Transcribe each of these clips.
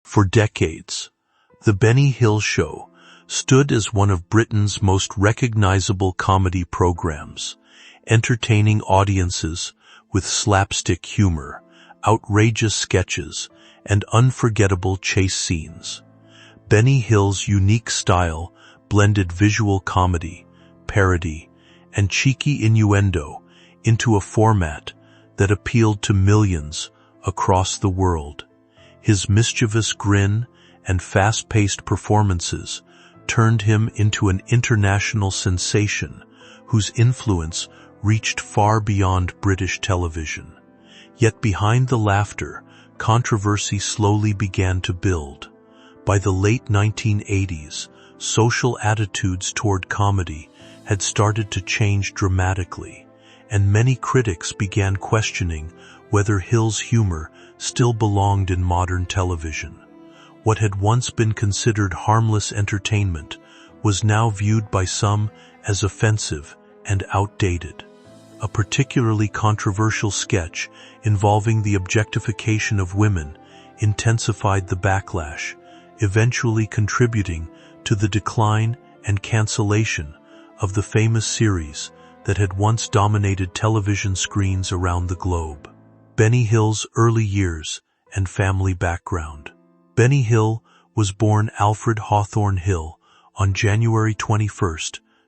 For decades, The Benny Hill Show stood as one of Britain's most recognizable comedy programs, entertaining audiences with slapstick humor, outrageous sketches, and unforgettable chase scenes. Benny Hill's unique style blended visual comedy, parody, and cheeky innuendo into a format that appealed to millions across the world. His mischievous grin and fast-paced performances turned him into an international sensation whose influence reached far beyond British television. Yet behind the laughter, controversy slowly began to build. By the late 1980s, social attitudes toward comedy had started to change dramatically, and many critics began questioning whether Hill's humor still belonged in modern television. What had once been considered harmless entertainment was now viewed by some as offensive and outdated. A particularly controversial sketch involving the objectification of women intensified the backlash, eventually contributing to the decline and cancellation of the famous series that had once dominated television screens around the globe. Benny Hill's early years and family background. Benny Hill was born Alfred Hawthorne Hill on January 21,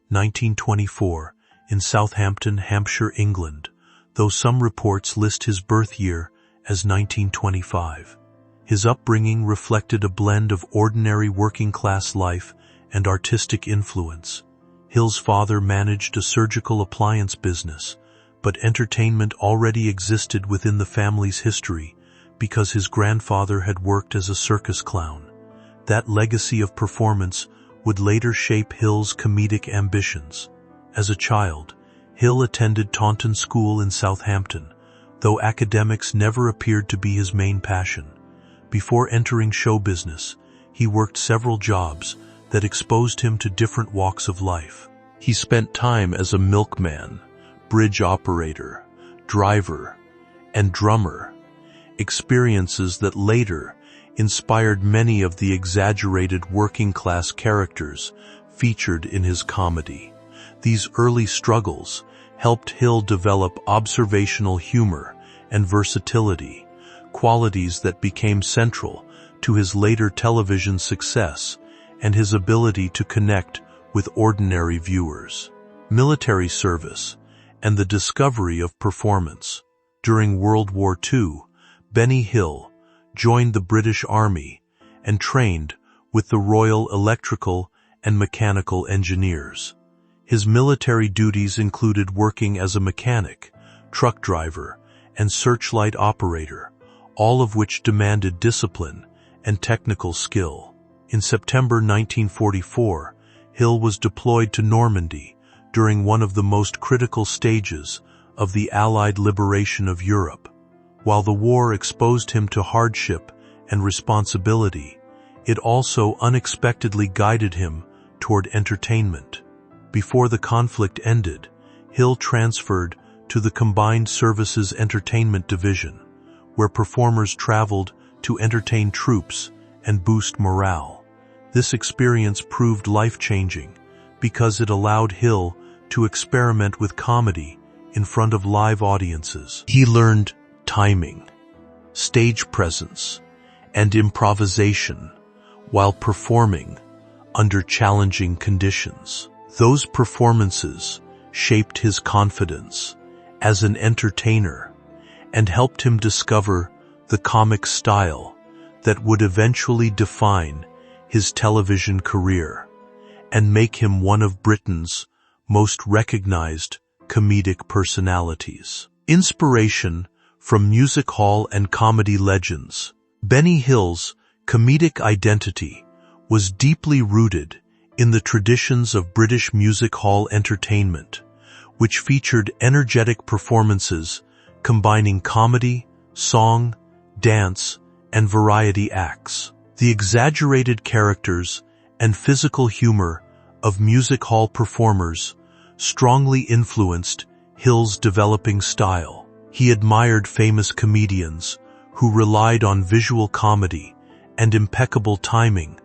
1924, in Southampton, Hampshire, England, though some reports list his birth year as 1925. His upbringing reflected a blend of ordinary working-class life and artistic influence. Hill's father managed a surgical appliance business, but entertainment already existed within the family's history because his grandfather had worked as a circus clown. That legacy of performance would later shape Hill's comedic ambitions. As a child, Hill attended Taunton School in Southampton, though academics never appeared to be his main passion. Before entering show business, he worked several jobs that exposed him to different walks of life. He spent time as a milkman, bridge operator, driver, and drummer, experiences that later inspired many of the exaggerated working-class characters featured in his comedy. These early struggles helped Hill develop observational humor and versatility, qualities that became central to his later television success and his ability to connect with ordinary viewers. Military service and the discovery of performance. During World War II, Benny Hill joined the British Army and trained with the Royal Electrical and Mechanical Engineers. His military duties included working as a mechanic, truck driver, and searchlight operator, all of which demanded discipline and technical skill. In September 1944, Hill was deployed to Normandy during one of the most critical stages of the Allied liberation of Europe. While the war exposed him to hardship and responsibility, it also unexpectedly guided him toward entertainment. Before the conflict ended, Hill transferred to the Combined Services Entertainment Division, where performers traveled to entertain troops and boost morale. This experience proved life-changing because it allowed Hill to experiment with comedy in front of live audiences. He learned timing, stage presence, and improvisation while performing under challenging conditions. Those performances shaped his confidence as an entertainer and helped him discover the comic style that would eventually define his television career and make him one of Britain's most recognized comedic personalities. Inspiration from music hall and comedy legends. Benny Hill's comedic identity was deeply rooted in the traditions of British music hall entertainment, which featured energetic performances combining comedy, song, dance, and variety acts. The exaggerated characters and physical humor of music hall performers strongly influenced Hill's developing style. He admired famous comedians who relied on visual comedy and impeccable timing,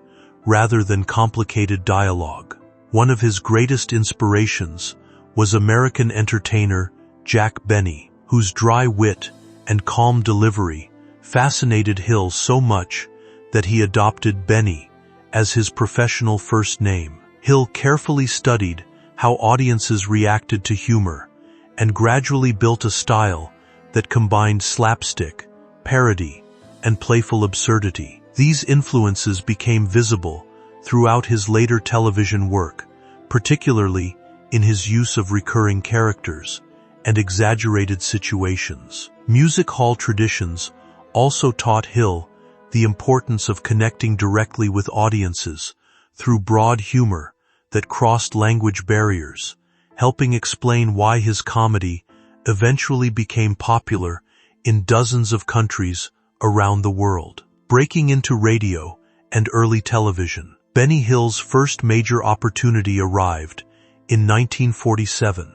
rather than complicated dialogue. One of his greatest inspirations was American entertainer Jack Benny, whose dry wit and calm delivery fascinated Hill so much that he adopted Benny as his professional first name. Hill carefully studied how audiences reacted to humor and gradually built a style that combined slapstick, parody, and playful absurdity. These influences became visible throughout his later television work, particularly in his use of recurring characters and exaggerated situations. Music hall traditions also taught Hill the importance of connecting directly with audiences through broad humor that crossed language barriers, helping explain why his comedy eventually became popular in dozens of countries around the world. Breaking into radio and early television, Benny Hill's first major opportunity arrived in 1947,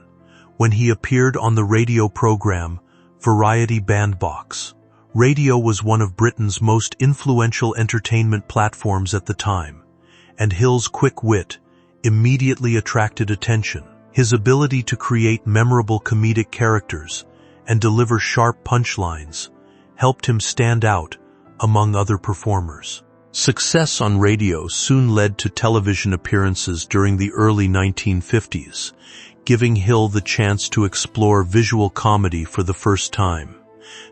when he appeared on the radio program Variety Bandbox. Radio was one of Britain's most influential entertainment platforms at the time, and Hill's quick wit immediately attracted attention. His ability to create memorable comedic characters and deliver sharp punchlines helped him stand out among other performers. Success on radio soon led to television appearances during the early 1950s, giving Hill the chance to explore visual comedy for the first time.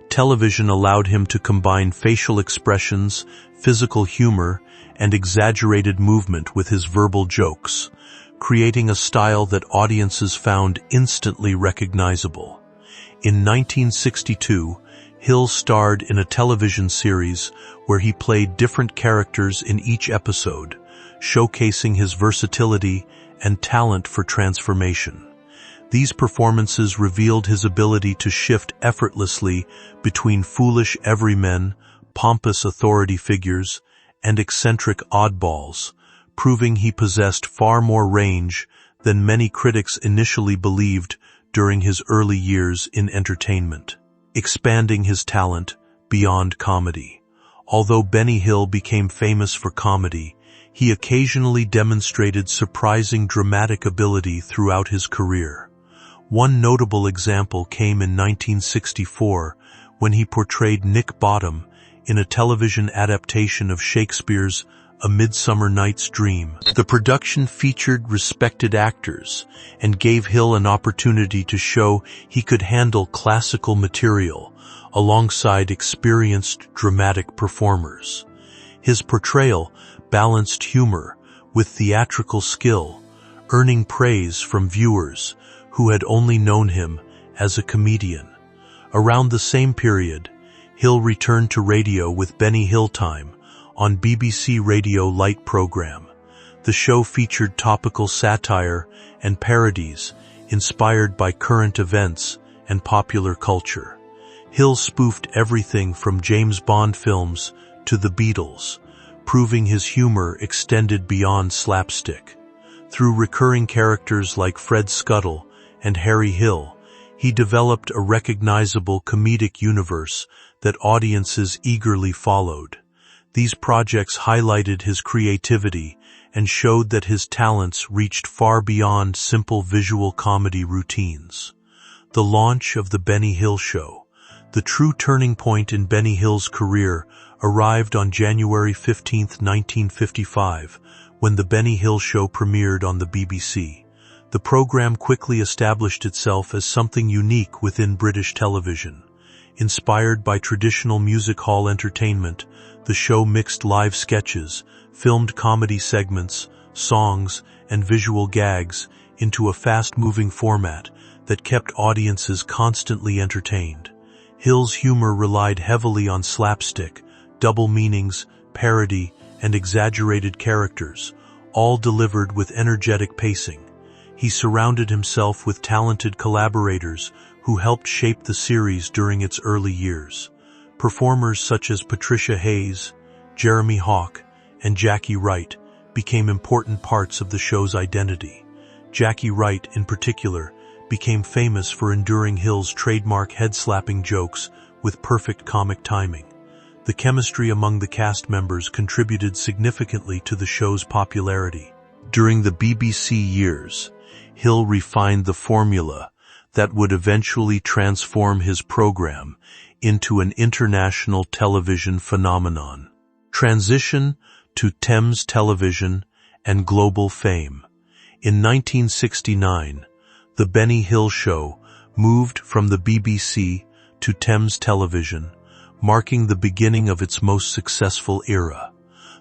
Television allowed him to combine facial expressions, physical humor, and exaggerated movement with his verbal jokes, creating a style that audiences found instantly recognizable. In 1962, Hill starred in a television series where he played different characters in each episode, showcasing his versatility and talent for transformation. These performances revealed his ability to shift effortlessly between foolish everymen, pompous authority figures, and eccentric oddballs, proving he possessed far more range than many critics initially believed during his early years in entertainment, expanding his talent beyond comedy. Although Benny Hill became famous for comedy, he occasionally demonstrated surprising dramatic ability throughout his career. One notable example came in 1964 when he portrayed Nick Bottom in a television adaptation of Shakespeare's A Midsummer Night's Dream. The production featured respected actors and gave Hill an opportunity to show he could handle classical material alongside experienced dramatic performers. His portrayal balanced humor with theatrical skill, earning praise from viewers who had only known him as a comedian. Around the same period, Hill returned to radio with Benny Hill Time on BBC Radio Light program. The show featured topical satire and parodies inspired by current events and popular culture. Hill spoofed everything from James Bond films to the Beatles, proving his humor extended beyond slapstick. Through recurring characters like Fred Scuttle and Harry Hill, he developed a recognizable comedic universe that audiences eagerly followed. These projects highlighted his creativity and showed that his talents reached far beyond simple visual comedy routines. The launch of The Benny Hill Show, the true turning point in Benny Hill's career, arrived on January 15, 1955, when The Benny Hill Show premiered on the BBC. The program quickly established itself as something unique within British television. Inspired by traditional music hall entertainment, the show mixed live sketches, filmed comedy segments, songs, and visual gags into a fast-moving format that kept audiences constantly entertained. Hill's humor relied heavily on slapstick, double meanings, parody, and exaggerated characters, all delivered with energetic pacing. He surrounded himself with talented collaborators who helped shape the series during its early years. Performers such as Patricia Hayes, Jeremy Hawk, and Jackie Wright became important parts of the show's identity. Jackie Wright, in particular, became famous for enduring Hill's trademark head-slapping jokes with perfect comic timing. The chemistry among the cast members contributed significantly to the show's popularity. During the BBC years, Hill refined the formula that would eventually transform his program into an international television phenomenon. Transition to Thames Television and global fame. In 1969, The Benny Hill Show moved from the BBC to Thames Television, marking the beginning of its most successful era.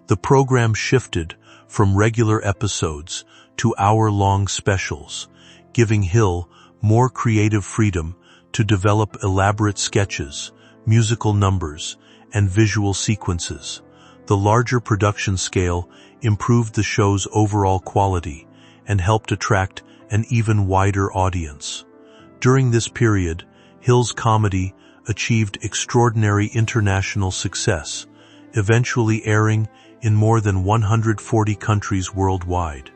The program shifted from regular episodes to hour-long specials, giving Hill more creative freedom to develop elaborate sketches, musical numbers, and visual sequences. The larger production scale improved the show's overall quality and helped attract an even wider audience. During this period, Hill's comedy achieved extraordinary international success, eventually airing in more than 140 countries worldwide.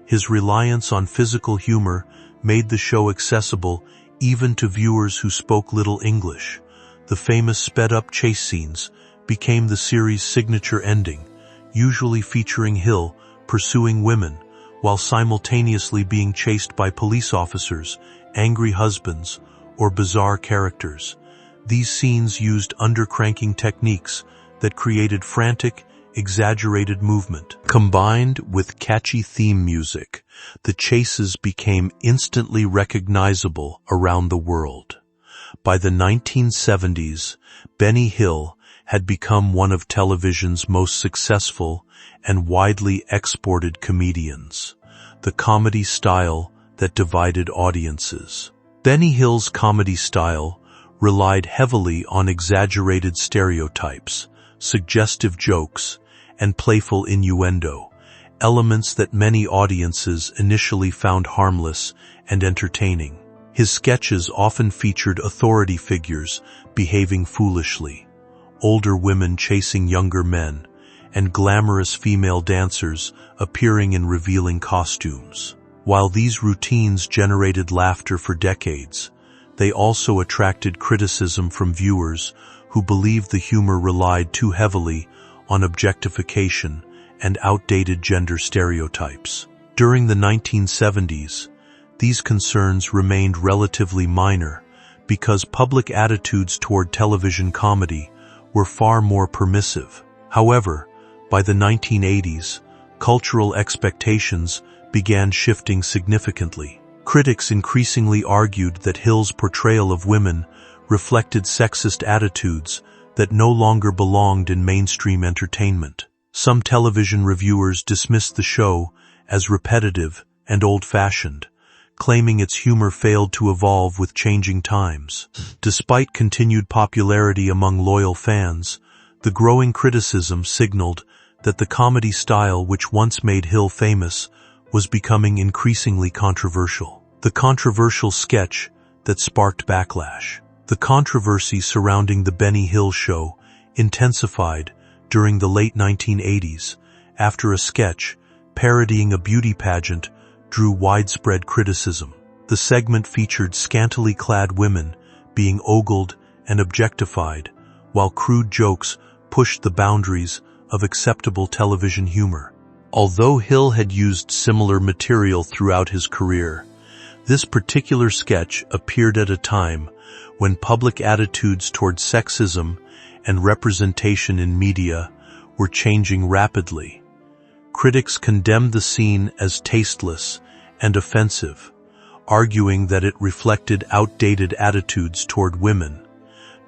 His reliance on physical humor made the show accessible even to viewers who spoke little English. The famous sped-up chase scenes became the series' signature ending, usually featuring Hill pursuing women while simultaneously being chased by police officers, angry husbands, or bizarre characters. These scenes used undercranking techniques that created frantic, exaggerated movement. Combined with catchy theme music, the chases became instantly recognizable around the world. By the 1970s, Benny Hill had become one of television's most successful and widely exported comedians. The comedy style that divided audiences. Benny Hill's comedy style relied heavily on exaggerated stereotypes, suggestive jokes, and playful innuendo, elements that many audiences initially found harmless and entertaining. His sketches often featured authority figures behaving foolishly, older women chasing younger men, and glamorous female dancers appearing in revealing costumes. While these routines generated laughter for decades, they also attracted criticism from viewers who believed the humor relied too heavily on objectification and outdated gender stereotypes. During the 1970s, these concerns remained relatively minor because public attitudes toward television comedy were far more permissive. However, by the 1980s, cultural expectations began shifting significantly. Critics increasingly argued that Hill's portrayal of women reflected sexist attitudes that no longer belonged in mainstream entertainment. Some television reviewers dismissed the show as repetitive and old-fashioned, claiming its humor failed to evolve with changing times. Despite continued popularity among loyal fans, the growing criticism signaled that the comedy style which once made Hill famous was becoming increasingly controversial. The controversial sketch that sparked backlash. The controversy surrounding The Benny Hill Show intensified during the late 1980s after a sketch parodying a beauty pageant drew widespread criticism. The segment featured scantily clad women being ogled and objectified, while crude jokes pushed the boundaries of acceptable television humor. Although Hill had used similar material throughout his career, this particular sketch appeared at a time when public attitudes toward sexism and representation in media were changing rapidly. Critics condemned the scene as tasteless and offensive, arguing that it reflected outdated attitudes toward women.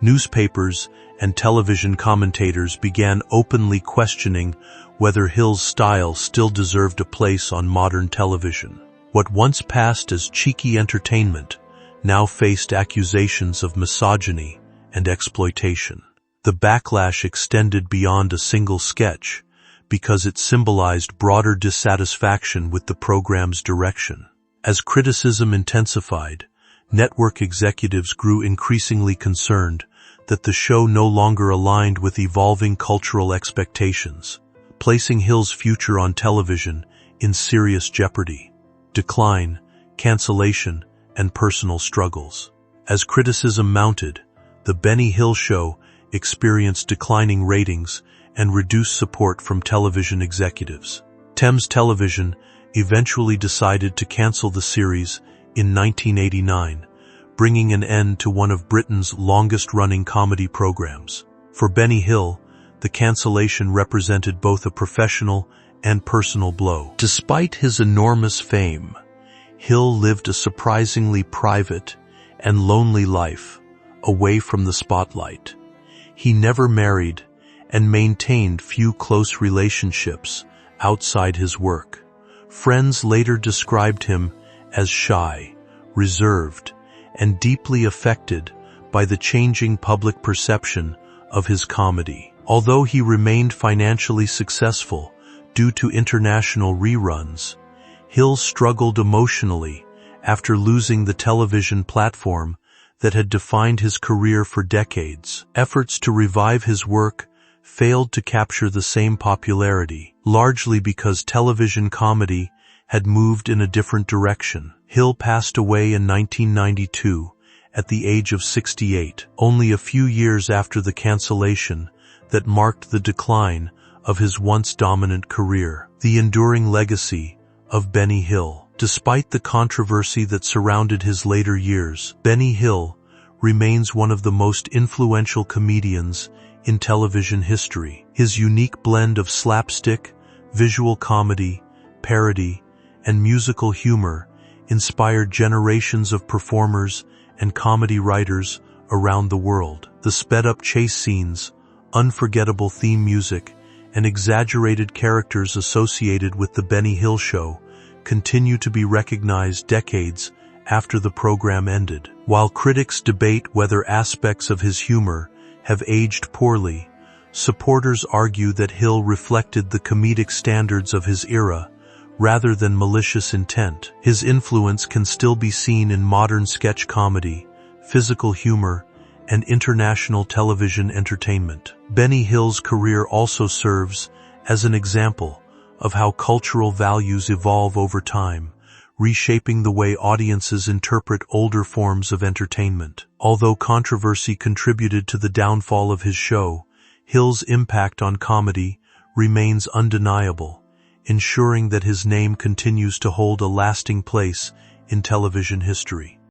Newspapers and television commentators began openly questioning whether Hill's style still deserved a place on modern television. What once passed as cheeky entertainment now faced accusations of misogyny and exploitation. The backlash extended beyond a single sketch because it symbolized broader dissatisfaction with the program's direction. As criticism intensified, network executives grew increasingly concerned that the show no longer aligned with evolving cultural expectations, placing Hill's future on television in serious jeopardy. Decline, cancellation, and personal struggles. As criticism mounted, The Benny Hill Show experienced declining ratings and reduced support from television executives. Thames Television eventually decided to cancel the series in 1989, bringing an end to one of Britain's longest-running comedy programs. For Benny Hill, the cancellation represented both a professional and personal blow. Despite his enormous fame, Hill lived a surprisingly private and lonely life, away from the spotlight. He never married and maintained few close relationships outside his work. Friends later described him as shy, reserved, and deeply affected by the changing public perception of his comedy. Although he remained financially successful due to international reruns, Hill struggled emotionally after losing the television platform that had defined his career for decades. Efforts to revive his work failed to capture the same popularity, largely because television comedy had moved in a different direction. Hill passed away in 1992 at the age of 68, only a few years after the cancellation that marked the decline of his once dominant career. The enduring legacy of Benny Hill. Despite the controversy that surrounded his later years, Benny Hill remains one of the most influential comedians in television history. His unique blend of slapstick, visual comedy, parody, and musical humor inspired generations of performers and comedy writers around the world. The sped-up chase scenes, unforgettable theme music, and exaggerated characters associated with The Benny Hill Show continue to be recognized decades after the program ended. While critics debate whether aspects of his humor have aged poorly, supporters argue that Hill reflected the comedic standards of his era rather than malicious intent. His influence can still be seen in modern sketch comedy, physical humor, and international television entertainment. Benny Hill's career also serves as an example of how cultural values evolve over time, reshaping the way audiences interpret older forms of entertainment. Although controversy contributed to the downfall of his show, Hill's impact on comedy remains undeniable, ensuring that his name continues to hold a lasting place in television history.